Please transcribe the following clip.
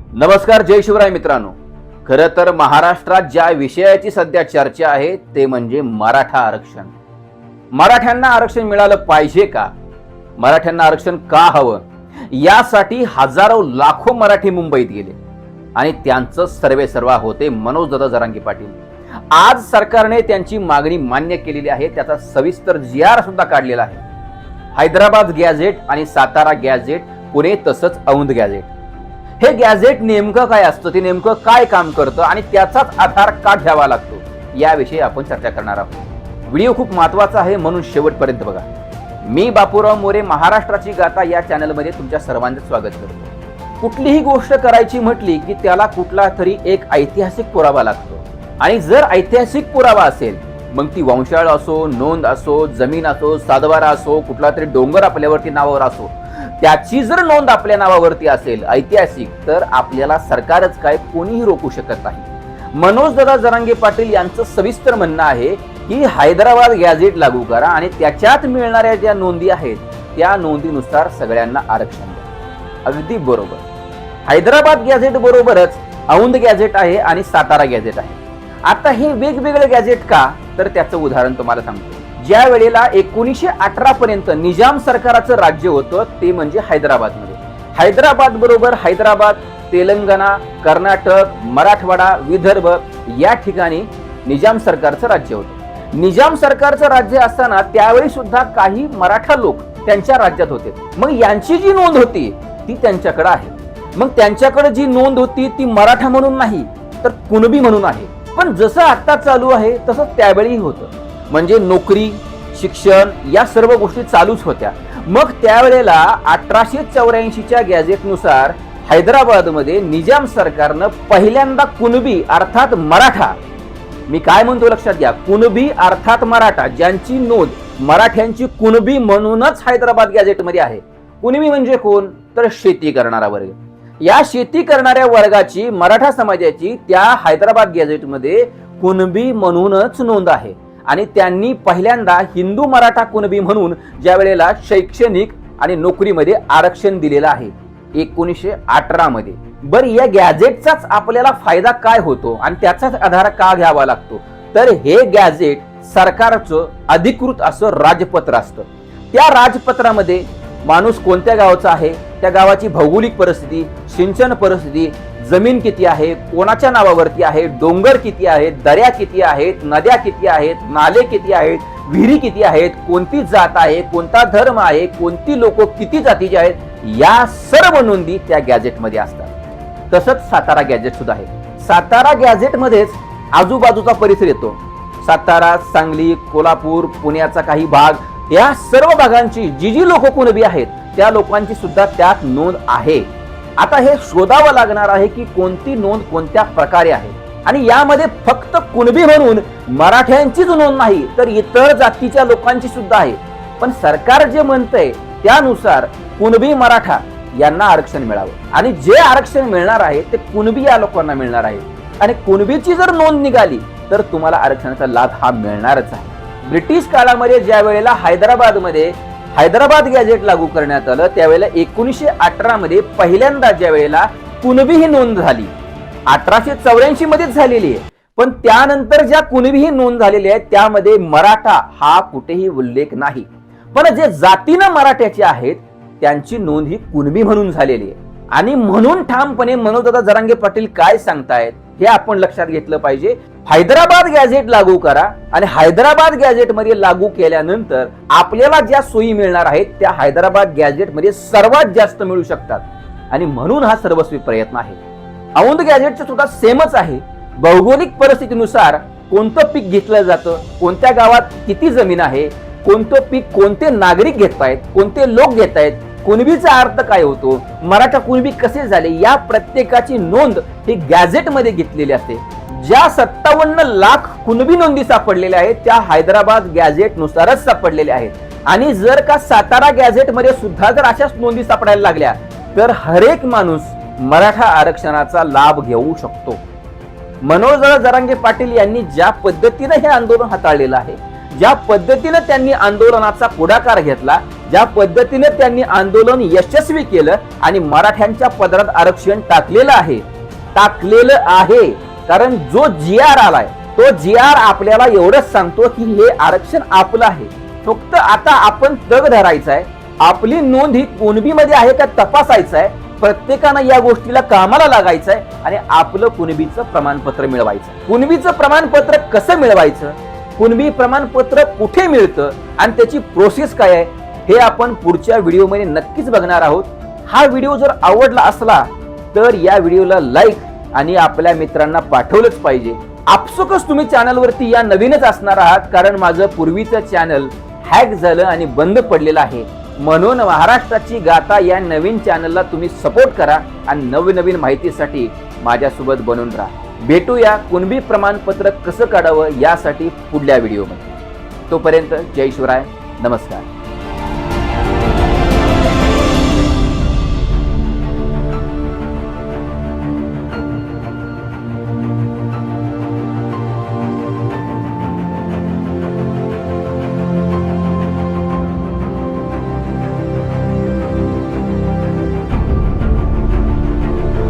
नमस्कार, जय शिवराय मित्रांनो. खरं तर महाराष्ट्रात ज्या विषयाची सध्या चर्चा आहे ते म्हणजे मराठा आरक्षण. मराठ्यांना आरक्षण मिळालं पाहिजे का? मराठ्यांना आरक्षण का हवं? यासाठी हजारो लाखो मराठी मुंबईत गेले आणि त्यांचं सर्वेसर्वा होते मनोजदादा जरांगे पाटील. आज सरकारने त्यांची मागणी मान्य केलेली आहे. त्याचा सविस्तर GR सुद्धा काढलेला आहे. हैदराबाद गॅझेट आणि सातारा गॅझेट, पुणे तसंच औंध गॅझेट. हे गॅझेट नेमकं काय असतं, ते नेमकं काय काम करतं आणि त्याचाच आधार का घ्यावा लागतो, याविषयी आपण चर्चा करणार आहोत. व्हिडिओ खूप महत्वाचा आहे, म्हणून शेवटपर्यंत बघा. मी बापूराव मोरे, महाराष्ट्राची गाथा या चॅनलमध्ये तुमच्या सर्वांचं स्वागत करतो. कुठलीही गोष्ट करायची म्हटली की त्याला कुठला तरी एक ऐतिहासिक पुरावा लागतो आणि जर ऐतिहासिक पुरावा असेल, मग ती वंशाळ असो, नोंद असो, जमीन असो, सातबारा असो, कुठला तरी डोंगर आपल्यावरती नावावर असो, त्याची जर नोंद आपल्या नावावरती असेल ऐतिहासिक, तर आपल्याला सरकारच काय कोणीही रोखू शकत नाही. मनोजदादा जरांगे पाटील यांचं सविस्तर म्हणणं आहे की हैदराबाद गॅझेट लागू करा आणि त्याच्यात मिळणाऱ्या ज्या नोंदी आहेत त्या नोंदीनुसार सगळ्यांना आरक्षण द्या. अगदी बरोबर. हैदराबाद गॅझेट बरोबरच औंध गॅझेट आहे आणि सातारा गॅझेट आहे. आता हे वेगवेगळे गॅझेट का, तर त्याचं उदाहरण तुम्हाला सांगतो. ज्या वेळेला 1918 पर्यंत निजाम सरकाराचं राज्य होतं ते म्हणजे हैदराबादमध्ये. हैदराबाद बरोबर हैदराबाद, तेलंगणा, कर्नाटक, मराठवाडा, विदर्भ या ठिकाणी निजाम सरकारचं राज्य होतं. निजाम सरकारचं राज्य असताना त्यावेळी सुद्धा काही मराठा लोक त्यांच्या राज्यात होते. मग यांची जी नोंद होती ती त्यांच्याकडे आहे. मग त्यांच्याकडे जी नोंद होती ती मराठा म्हणून नाही तर कुणबी म्हणून आहे. पण जसं आता चालू आहे तसं त्यावेळी होतं. म्हणजे नोकरी, शिक्षण या सर्व गोष्टी चालूच होत्या. मग त्यावेळेला 1884च्या गॅझेटनुसार हैदराबादमध्ये निजाम सरकारनं पहिल्यांदा कुणबी अर्थात मराठा, मी काय म्हणतो लक्षात घ्या, कुणबी अर्थात मराठा, ज्यांची नोंद मराठ्यांची कुणबी म्हणूनच हैदराबाद गॅझेटमध्ये आहे. कुणबी म्हणजे कोण, तर शेती करणारा वर्ग. या शेती करणाऱ्या वर्गाची, मराठा समाजाची त्या हैदराबाद गॅझेटमध्ये कुणबी म्हणूनच नोंद आहे. आणि त्यांनी पहिल्यांदा हिंदू मराठा कुणबी म्हणून ज्या वेळेला शैक्षणिक आणि नोकरीमध्ये आरक्षण दिलेलं आहे 1918 मध्ये. बरं, या गॅझेटचाच आपल्याला फायदा काय होतो आणि त्याचाच आधार का घ्यावा लागतो, तर हे गॅझेट सरकारचं अधिकृत असं राजपत्र असतं. त्या राजपत्रामध्ये माणूस कोणत्या गावाचा आहे, त्या गावाची भौगोलिक परिस्थिती, सिंचन परिस्थिती, जमीन किती आहे, कोणाच्या नावावरती आहे, डोंगर किती आहेत, दऱ्या किती आहेत, नद्या किती आहेत, नाले किती आहेत, विहिरी किती आहेत, कोणती जात आहे, कोणता धर्म आहे, कोणती लोक किती जातीचे आहेत, या सर्व नोंदी त्या गॅझेटमध्ये असतात. तसंच सातारा गॅझेट सुद्धा आहे. सातारा गॅझेटमध्येच आजूबाजूचा परिसर येतो. सातारा, सांगली, कोल्हापूर, पुण्याचा काही भाग, या सर्व भागांची जी जी लोक कुणबी आहेत त्या लोकांची सुद्धा त्यात नोंद आहे. आता हे शोधावं लागणार आहे की कोणती नोंद कोणत्या प्रकारे आहे. आणि यामध्ये फक्त कुणबी म्हणून मराठ्यांचीच नोंद नाही तर इतर जातीच्या लोकांची सुद्धा आहे. पण सरकार जे म्हणतंय त्यानुसार कुणबी मराठा यांना आरक्षण मिळावं आणि जे आरक्षण मिळणार आहे ते कुणबी या लोकांना मिळणार आहे. आणि कुणबीची जर नोंद निघाली तर तुम्हाला आरक्षणाचा लाभ हा मिळणारच आहे. ब्रिटिश काळामध्ये ज्या वेळेला हैदराबादमध्ये हैदराबाद गॅझेट लागू करण्यात आलं त्यावेळेला 1918 मध्ये पहिल्यांदा ज्या वेळेला कुणबी ही नोंद झाली, 1884 मध्येच झालेली आहे. पण त्यानंतर ज्या कुणबी ही नोंद झालेली आहे त्यामध्ये मराठा हा कुठेही उल्लेख नाही. पण जे जातीनं मराठ्याचे आहेत त्यांची नोंद ही कुणबी म्हणून झालेली आहे. आणि म्हणून ठामपणे मनोजदादा जरांगे पाटील काय सांगतायत हे आपण लक्षात घेतलं पाहिजे. हैदराबाद गॅझेट लागू करा आणि हैदराबाद गॅझेट मध्ये लागू केल्यानंतर आपल्याला ज्या सोयी मिळणार आहेत त्या हैदराबाद गॅझेट मध्ये सर्वात जास्त मिळू शकतात. आणि म्हणून हा सर्वस्वी प्रयत्न आहे. औंध गॅझेटचं सुद्धा सेमच आहे. भौगोलिक परिस्थितीनुसार कोणतं पीक घेतलं जातं, कोणत्या गावात किती जमीन आहे, कोणतं पीक कोणते नागरिक घेतायत, कोणते लोक घेतायत, कुणबीचा अर्थ काय होतो, मराठा कुणबी कसे झाले, या प्रत्येकाची नोंद ही गॅझेट मध्ये घेतलेली असते. ज्या 57 लाख कुणबी नोंदी सापडलेल्या आहेत त्या हैदराबाद गॅझेट नुसारच सापडलेल्या आहेत. आणि जर का सातारा गॅझेट मध्ये सुद्धा जर अशाच नोंदी सापडायला लागल्या तर हरेक माणूस मराठा आरक्षणाचा लाभ घेऊ शकतो. मनोजदादा जरांगे पाटील यांनी ज्या पद्धतीने हे आंदोलन हाताळलेलं आहे, ज्या पद्धतीने त्यांनी आंदोलनाचा पुढाकार घेतला ज्या पद्धतीने त्यांनी आंदोलन यशस्वी केलं आणि मराठ्यांच्या पदरात आरक्षण टाकलेलं आहे कारण जो GR आलाय तो GR आपल्याला एवढंच सांगतो की हे आरक्षण आपलं आहे. फक्त आता आपण तग धरायचा आहे, आपली नोंद ही कुणबीमध्ये आहे का तपासायचं आहे. प्रत्येकानं या गोष्टीला कामाला लागायचं आहे आणि आपलं कुणबीचं प्रमाणपत्र मिळवायचं. कुणबीचं प्रमाणपत्र कसं मिळवायचं, कुणबी प्रमाणपत्र कुठे मिळतं आणि त्याची प्रोसेस काय आहे हे आपण पुढच्या व्हिडिओमध्ये नक्कीच बघणार आहोत. हा व्हिडिओ जर आवडला असला तर या व्हिडिओला लाईक आणि आपल्या मित्रांना पाठवलंच पाहिजे. आपसुकच तुम्ही चॅनलवरती या नवीनच असणार आहात कारण माझं पूर्वीचं चॅनल हॅक झालं आणि बंद पडलेलं आहे. म्हणून महाराष्ट्राची गाथा या नवीन चॅनलला तुम्ही सपोर्ट करा आणि नवीन माहितीसाठी माझ्यासोबत बनून राहा. भेटूया कुणबी प्रमाणपत्र कसं काढावं यासाठी पुढल्या व्हिडिओमध्ये. तोपर्यंत जय शिवराय, नमस्कार.